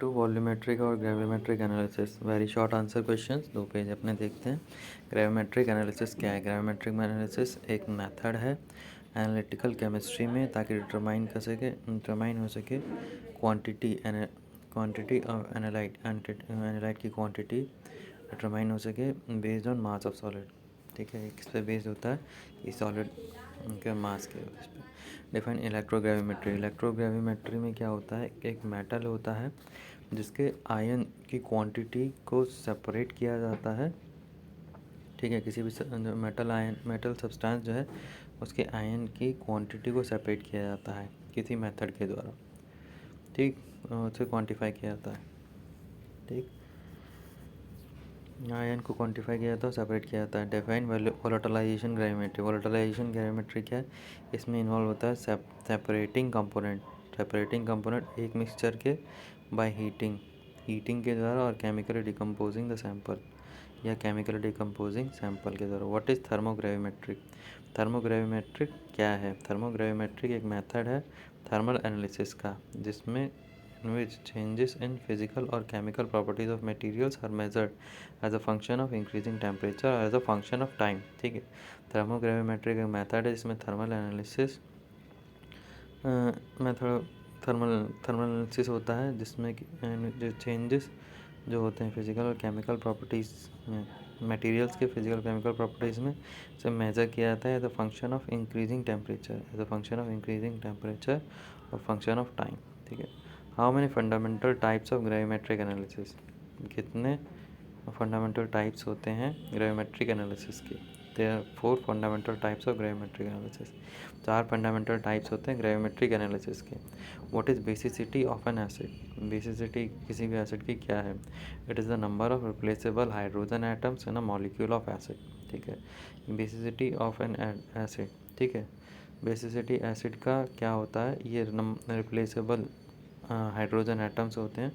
To volumetric और gravimetric analysis. Very short answer questions, 2 page अपने देखते हैं। ग्रेविमेट्रिक एनालिसिस क्या है? ग्रेविमेट्रिक एनालिसिस एक मेथड है एनालिटिकल केमिस्ट्री में, ताकि डिटरमाइन हो सके क्वांटिटी ऑफ एनालाइट की क्वांटिटी डिटरमाइन हो सके based on mass of solid. ठीक है, किस पे बेस्ड होता है? कि सॉलिड के मास के उस पर। डिफाइन इलेक्ट्रोग्रेविमेट्री। इलेक्ट्रोग्रेविमेट्री में क्या होता है? एक मेटल होता है जिसके आयन की क्वांटिटी को सेपरेट किया जाता है। ठीक है, किसी भी मेटल सब्सटेंस जो है उसके आयन की क्वांटिटी को सेपरेट किया जाता है किसी मेथड के द्वारा। ठीक, उसे क्वांटिफाई किया जाता है। ठीक, आयन को क्वांटिफाई किया जाता है, सेपरेट किया जाता है। Define volatilisation gravimetry. Volatilisation gravimetry क्या है? इसमें इन्वॉल्व होता है सेपरेटिंग कंपोनेंट एक मिक्सचर के बाय हीटिंग के द्वारा और केमिकली डिकम्पोजिंग द सैंपल या केमिकली डिकम्पोजिंग सैंपल के द्वारा। What is थर्मोग्रेविमेट्रिक? थर्मोग्रेविमेट्रिक क्या है? थर्मोग्रेविमेट्रिक एक मेथड है थर्मल एनालिसिस का, जिसमें in which changes in physical or chemical properties of materials are measured as a function of increasing temperature or as a function of time। ठीक है, थर्मोग्रेविमेट्रिक एक मेथड है जिसमें थर्मल एनालिसिस होता है, जिसमें जो चेंजेस जो होते हैं फिजिकल और केमिकल प्रॉपर्टीज़ में, मटेरियल्स के फिजिकल केमिकल प्रॉपर्टीज़ में से मेजर किया जाता है as a function of increasing temperature और फंक्शन ऑफ टाइम। ठीक है, how many fundamental types of gravimetric analysis? कितने फंडामेंटल टाइप्स होते हैं ग्रेविमेट्रिक एनालिसिस के? There are 4 fundamental types of gravimetric analysis. 4 fundamental types होते हैं ग्रेविमेट्रिक एनालिसिस के। What is basicity of an acid? Basicity किसी भी एसिड की क्या है? It is the number of replaceable hydrogen atoms in a molecule of acid. ठीक है, बेसिसिटी ऑफ एन एसिड। ठीक है, बेसिसिटी एसिड का क्या होता है? ये रिप्लेसेबल हाइड्रोजन एटम्स होते हैं।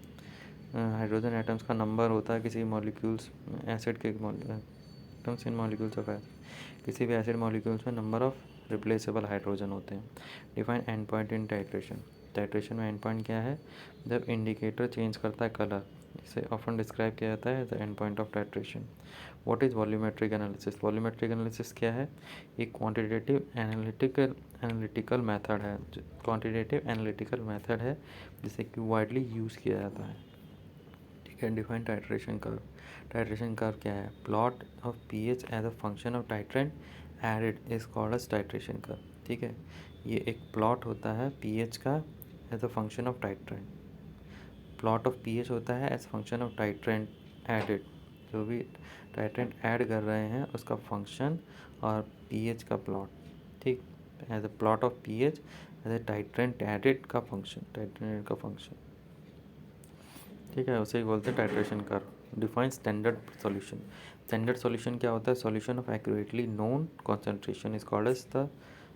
हाइड्रोजन एटम्स का नंबर होता है किसी मॉलिक्यूल्स एसिड के atoms in molecules of acid. किसी भी एसिड मॉलिक्यूल्स में नंबर ऑफ रिप्लेसेबल हाइड्रोजन होते हैं। Define and point in titration. Titration में एंड पॉइंट क्या है? जब इंडिकेटर चेंज करता है कलर, इसे ऑफन डिस्क्राइब किया जाता है as the end point of titration. What is volumetric analysis? Volumetric analysis क्या है? एक क्वांटिटेटिव एनालिटिकल मेथड है। क्वांटिटेटिव एनालिटिकल मेथड है जिसे कि वाइडली यूज़ किया जाता है। ठीक है, define titration curve. Titration curve क्या है? Plot of pH as a function of titrant added is called as titration curve. ठीक है, ये एक प्लॉट होता है पीएच का as a function of titrant. Plot of pH होता है as function of titrant added. जो भी टाइट्रेंट ऐड कर रहे हैं उसका फंक्शन और पीएच का प्लॉट। ठीक, as a plot of pH as a titrant added का फंक्शन। ठीक है, उसे ही बोलते हैं titration curve. Define standard solution. Standard solution क्या होता है? Solution of accurately known concentration is called as the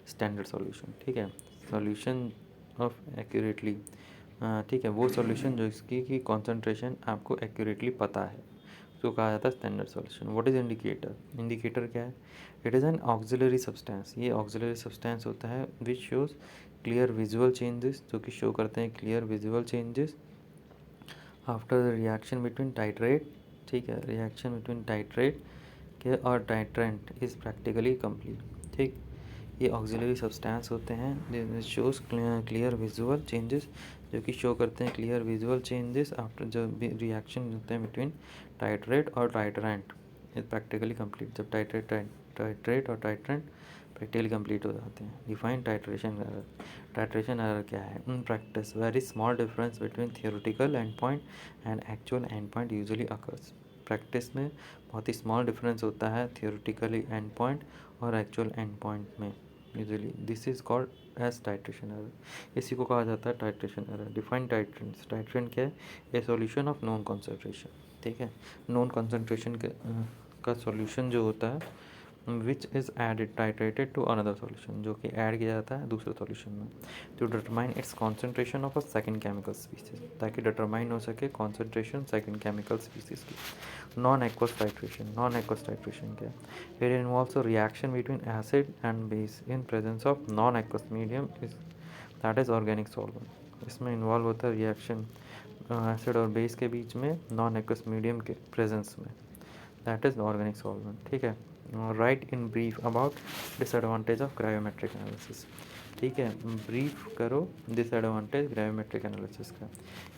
standard solution. ठीक है, सॉल्यूशन ऑफ एक्यूरेटली, ठीक है, वो सॉल्यूशन जो इसकी की कॉन्सेंट्रेशन आपको एक्यूरेटली पता है, उसको कहा जाता है standard solution. What is indicator? Indicator क्या है? It is an auxiliary substance. ये ऑक्सिलरी सब्सटेंस होता है which shows clear visual changes, जो कि शो करते हैं clear visual changes after the reaction between titrate. ठीक है, रिएक्शन बिटवीन टाइट्रेट के और टाइट्रेंट इज़ प्रैक्टिकली कंप्लीट। ठीक, ये ऑक्सिलरी सब्सटेंस होते हैं शोज क्लियर विजुअल चेंजेस, जो कि शो करते हैं क्लियर विजुअल चेंजेस आफ्टर जो रिएक्शन होते हैं बिटवीन टाइट्रेट और टाइट्रेंट इज प्रैक्टिकली कंप्लीट। जब टाइट्रेट और टाइट्रेंट प्रैक्टिकली कंप्लीट हो जाते हैं। Define titration error. Titration error क्या है? In practice very small difference between theoretical and point and actual and point usually occurs. Practice में बहुत ही स्मॉल डिफरेंस होता है थियोरेटिकली एंड पॉइंट और एक्चुअल एंड पॉइंट में usually. This is called as titration error. इसी को कहा जाता है titration error. Define titrant. Titrant क्या है? A solution of known concentration. ठीक है, नोन कॉन्सेंट्रेशन का सॉल्यूशन जो होता है which is added titrated to another solution, जो कि ऐड किया जाता है दूसरे सॉल्यूशन में to determine its concentration of a second chemical species, ताकि डिटरमाइन हो सके कॉन्सेंट्रेशन सेकेंड केमिकल स्पीसीज की। Non aqueous titration. Non aqueous titration क्या है? It involves a reaction between acid and base in presence of non aqueous medium is that is organic solvent. इसमें involve होता है reaction acid और base के बीच में नॉन एक्वस मीडियम के प्रेजेंस में, दैट इज ऑर्गेनिक सॉल्वेंट। ठीक है, write in brief about disadvantage of gravimetric analysis. ठीक है, ब्रीफ करो डिसएडवांटेज ग्रायोमेट्रिक एनालिसिस का।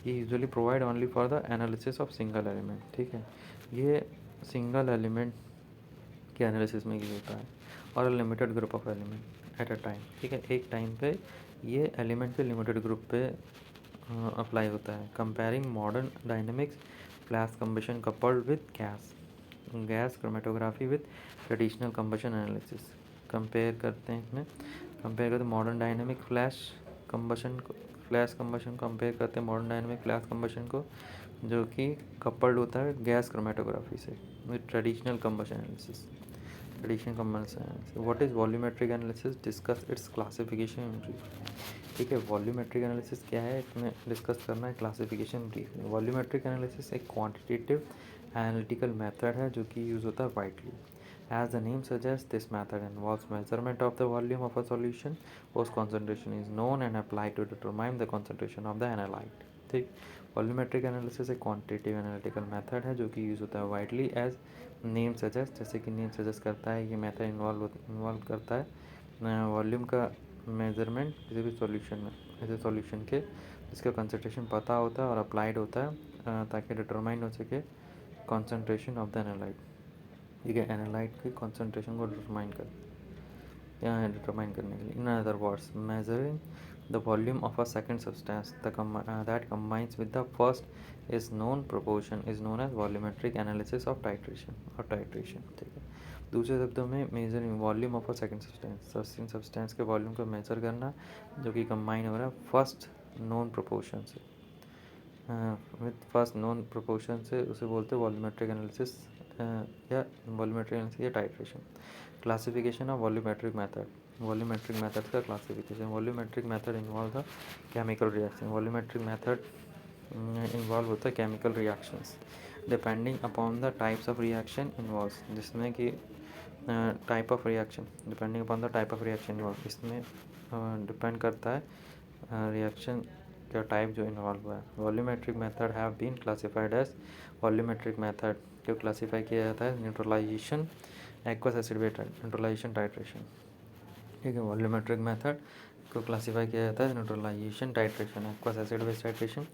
ये usually provide only for the analysis of single element. ठीक है, ये सिंगल एलिमेंट के एनालिसिस में यूज होता है और limited group of element at a time. ठीक है, एक टाइम पे ये एलिमेंट के लिमिटेड ग्रुप पे अप्लाई होता है। Comparing modern dynamics flash combustion coupled with gas chromatography with traditional combustion analysis. Compare करते हैं इसमें, कंपेयर करते हैं modern dynamic flash combustion compare करते हैं मॉडर्न डायनेमिक फ्लैश कंबशन को, जो कि कपल्ड होता है गैस क्रोमेटोग्राफी से, with traditional combustion analysis. What is volumetric analysis, discuss it's classification in brief. ठीक है, वॉल्यूमेट्रिक एनालिसिस क्या है, इसमें डिस्कस करना है क्लासिफिकेशन ब्रीफ में। वॉल्यूमेट्रिक एनालिसिस एक क्वांटिटेटिव एनालिटिकल मेथड है जो कि यूज़ होता है widely. As the name suggests, this method involves measurement of the volume of a solution whose concentration is known and applied to determine the concentration of the analyte। ठीक, volumetric analysis एक quantitative analytical method है जो कि use होता है widely. As name suggest, जैसे कि name suggest करता है, ये मेथड इन्वॉल्व करता है वॉल्यूम का मेजरमेंट किसी भी सॉल्यूशन में, ऐसे सॉल्यूशन के जिसका कंसंट्रेशन पता होता है और अप्लाइड होता है ताकि डिटरमाइन हो सके कॉन्सेंट्रेशन ऑफ द एनालाइट। ठीक है, एनालाइट की कॉन्सेंट्रेशन को डिटरमाइन करने के लिए। In other words, measuring the volume of a second substance that combines with the first is known proportion is known as volumetric analysis of titration. ठीक है, दूसरे शब्दों में measuring volume of a second substance के volume को measure करना जो कि कंबाइन हो रहा है फर्स्ट नोन प्रोपोर्शन से, विद फर्स्ट नोन प्रोपोर्शन से, उसे बोलते हैं वॉल्यूमेट्रिक एनालिसिस या वॉल्यूमेट्रिक एनालिसिस या titration. Classification of volumetric method, volumetric method का classification. Volumetric method involve the chemical reaction. Volumetric method involve होता है chemical reactions depending upon the types of reaction involve, जिसमें कि type of reaction depending upon the type of reaction involve, इसमें depend करता है reaction का type जो involve हुआ है। Volumetric method have been classified as, volumetric method को क्लासीफाई किया जाता है neutralisation aqueous acid base neutralisation titration. ठीक है, वॉल्यूमेट्रिक मेथड को क्लासीफाई किया जाता है neutralisation titration, aqueous acid base titration,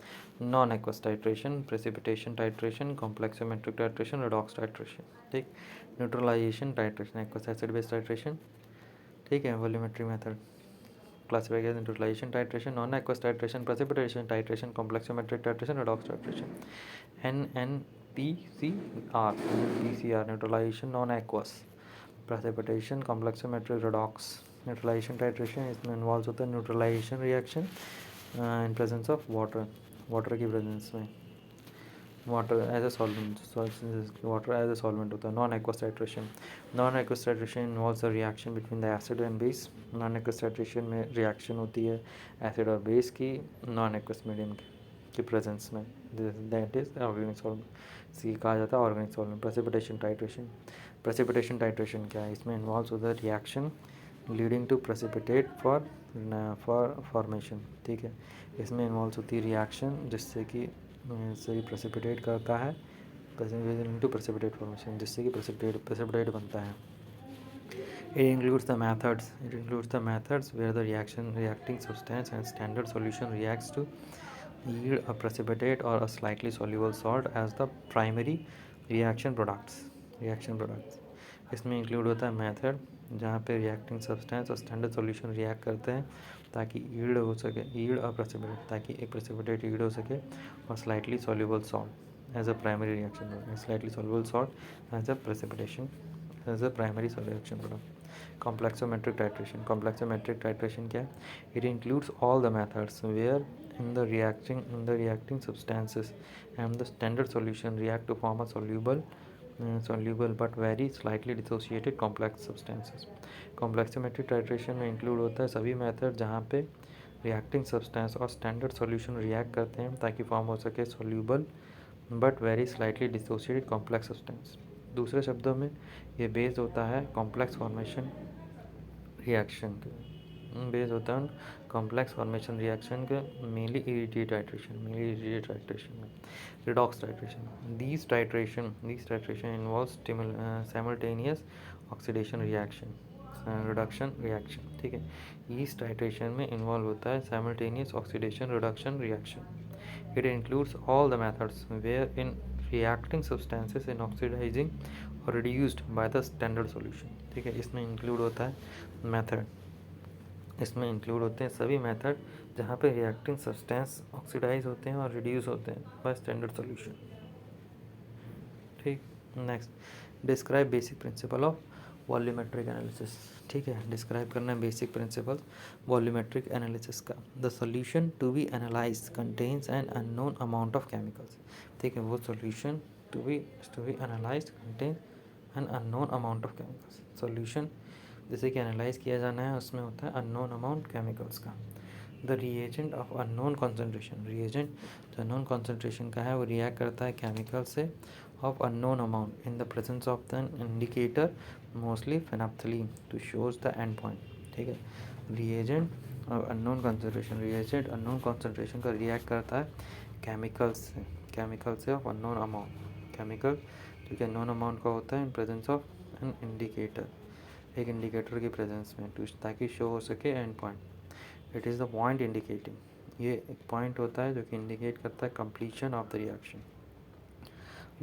non aqueous titration, precipitation titration, complexometric titration, redox titration. ठीक, neutralisation titration, aqueous acid base titration. ठीक है, वॉल्यूमेट्रिक मेथड क्लासिफाई किया neutralisation titration, non aqueous titration, precipitation titration, complexometric titration, redox titration. NNPCR neutralisation non aqueous, precipitation complexometric redox. Neutralisation titration इसमें involve होता है neutralisation reaction in presence of water की presence में, water as a solvent होता है। Non aqueous titration, non aqueous titration involves the reaction between the acid and base. Non aqueous titration में reaction होती है एसिड और बेस की non aqueous medium की प्रेजेंस में, दैट इज ऑर्गेनिक सॉल्वेंट, सी कहा जाता है organic solvent. Precipitation titration, precipitation titration क्या है, इसमें इन्वॉल्व्स होता है reaction leading to precipitate for formation. ठीक है, इसमें इन्वॉल्व होती है रिएक्शन जिससे कि से प्रेसिपिटेट करता है टू प्रेसिपिटेट फॉर्मेशन, जिससे कि प्रेसिपिटेट बनता है। It includes the methods where the reacting substance and standard solution reacts to yield a precipitate or a slightly soluble salt as the primary reaction products। इसमें include होता है method जहाँ पे reacting substance और standard solution react करते हैं ताकि yield हो सके, यील्ड और प्रेसिपिटेट, ताकि एक प्रेसिपिटेट यील्ड हो सके और slightly soluble salt as a primary reaction, slightly soluble salt as a precipitation as a primary reaction product. Complexometric titration क्या है? It includes all the methods where in the reacting substances and the standard solution react to form a soluble but very slightly dissociated complex substances। Complexometric titration में include होता है सभी method जहाँ पे reacting substance और standard solution react करते हैं ताकि फॉर्म हो सके soluble but very slightly dissociated complex substance. दूसरे शब्दों में ये बेस्ड होता है कॉम्प्लेक्स फॉर्मेशन रिएक्शन बेस होता है कॉम्प्लेक्स फॉर्मेशन रिएक्शन के, मेनली इमीडिएट टाइट्रेशन में redox titration. These titration involve simultaneous oxidation reaction reduction reaction. ठीक है, इस टाइट्रेशन में इन्वॉल्व होता है simultaneous oxidation reduction reaction. It includes all the methods where in reacting substances in oxidizing or reduced by the standard solution। ठीक है, इसमें include होता है मेथड, इसमें इंक्लूड होते हैं सभी मेथड जहाँ पे रिएक्टिंग सब्सटेंस ऑक्सीडाइज होते हैं और रिड्यूस होते हैं बाय स्टैंडर्ड सॉल्यूशन। ठीक, next describe basic principle of volumetric analysis. ठीक है, डिस्क्राइब करना है बेसिक प्रिंसिपल वॉल्यूमेट्रिक एनालिसिस का। The solution to be analyse contains an unknown amount of chemicals. ठीक है, वो solution to be analyse contain an unknown amount of chemicals. Solution जैसे कि एनालाइज किया जाना है उसमें होता है अननोन अमाउंट केमिकल्स का। The reagent of unknown concentration, reagent जो अननोन कॉन्सेंट्रेशन का है वो रिएक्ट करता है केमिकल से of unknown amount in the presence of the indicator mostly phenolphthalein to shows the end point. ठीक है, रिएजेंट और unknown concentration, reagent unknown concentration का रिएक्ट करता है केमिकल से ऑफ अननोन अमाउंट, केमिकल जो कि अननोन अमाउंट का होता है इन प्रेजेंस ऑफ एन इंडिकेटर, एक इंडिकेटर की प्रेजेंस में, ताकि शो हो सके and point. It is the point indicating, ये एक पॉइंट होता है जो कि इंडिकेट करता है completion of the reaction.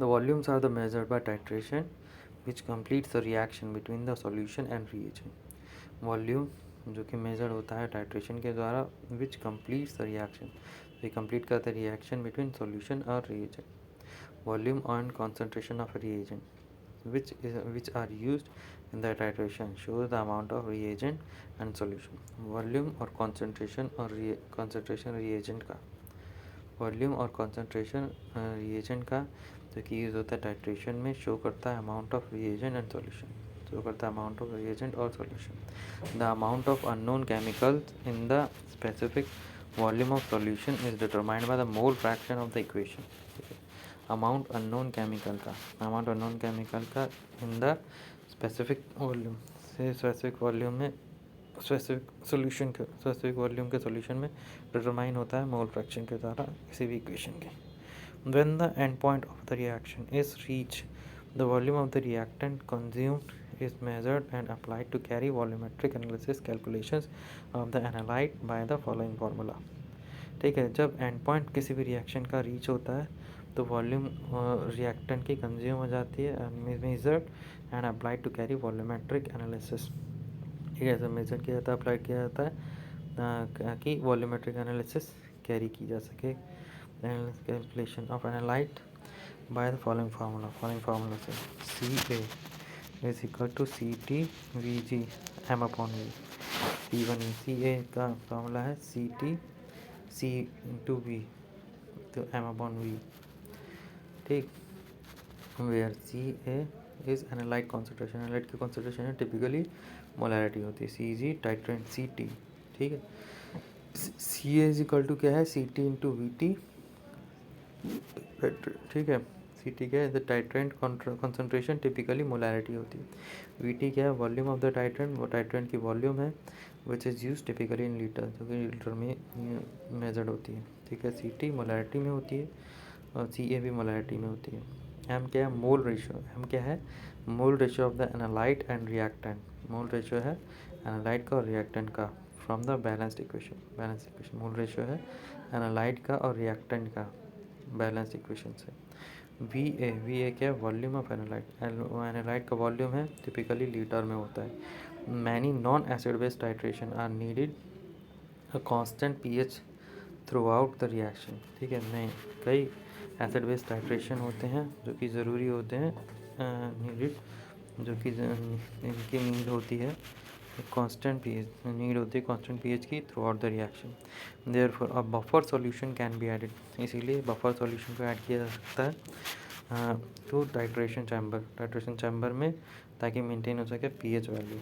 The volumes are the measured by titration which completes the reaction between the solution and reagent. Volume जो कि मेजर होता है टाइट्रेशन के द्वारा, विच कम्प्लीट्स द रिएक्शन, ये कंप्लीट करता है रिएक्शन बिटवीन सॉल्यूशन और reagent. Volume and concentration of reagent which are used in the titration shows the amount of reagent and solution। Volume और कॉन्सेंट्रेशन रिएजेंट का, volume और concentration reagent का जो कि यूज़ होता है टाइट्रेशन में, शो करता है amount of reagent and solution, show करता है अमाउंट ऑफ रिएजेंट और solution. The amount of unknown chemicals in the specific volume of solution is determined by the mole fraction of the equation. Amount unknown chemical का, amount unknown chemical का in the specific volume से, specific volume में, specific solution के, specific volume के solution में determine होता है mole fraction के द्वारा किसी भी इक्वेशन के। When the end point of the reaction is reach, the volume of the reactant consumed is measured and applied to carry volumetric analysis calculations of the analyte by the following formula. ठीक है, जब and point किसी भी reaction का reach होता है तो volume reactant की कंज्यूम हो जाती है, measured and applied to carry volumetric analysis. ठीक है, ऐसा मेजर किया जाता है, अप्लाइड किया जाता है कि वॉल्यूमेट्रिक एनालिसिस कैरी की जा सके। Calculation of analyte by the following formula से C A is equal to C T V G M upon V. C A का फार्मूला है C T C into V तो एम अपॉन वी। ठीक, where C A is analyte concentration, analyte की concentration है typically molarity होती है, C G titrant C T. ठीक है, C A is equal to क्या है, C T into we T. ठीक है, सी टी क्या है, the titrant concentration typically molarity होती है। वी टी क्या है, वॉल्यूम ऑफ द टाइट्रेंट, वो टाइट्रेंट की वॉल्यूम है which is use typically in litre, जो कि लीटर में मेजर्ड होती है। ठीक है, सी टी मोलैरिटी में होती है और सी ए भी मोलैरिटी में होती है। एम क्या है, मोल रेशियो, एम क्या है, mole ratio of the analyte and reactant. Mole ratio है एनालाइट का और रिएक्टेंट का from the balanced equation. Mole ratio है एनालाइट का और रिएक्टेंट का बैलेंस्ड इक्वेशन से। वी ए क्या है, वॉल्यूम ऑफ एनालाइट, एनालाइट का वॉल्यूम है टिपिकली लीटर में होता है। Many non acid based titration are needed a constant pH throughout the reaction. ठीक है, नहीं, कई एसिड बेस्ड टाइट्रेशन होते हैं जो कि ज़रूरी होते हैं, नीडेड, जो कि इनकी नीड होती है कांस्टेंट पीएच, नीड होती है कांस्टेंट पीएच की throughout the reaction. Therefore a buffer solution can be added, इसीलिए बफर सॉल्यूशन को ऐड किया जा सकता है टू टाइट्रेशन चैम्बर में, ताकि मेंटेन हो सके पीएच वैल्यू,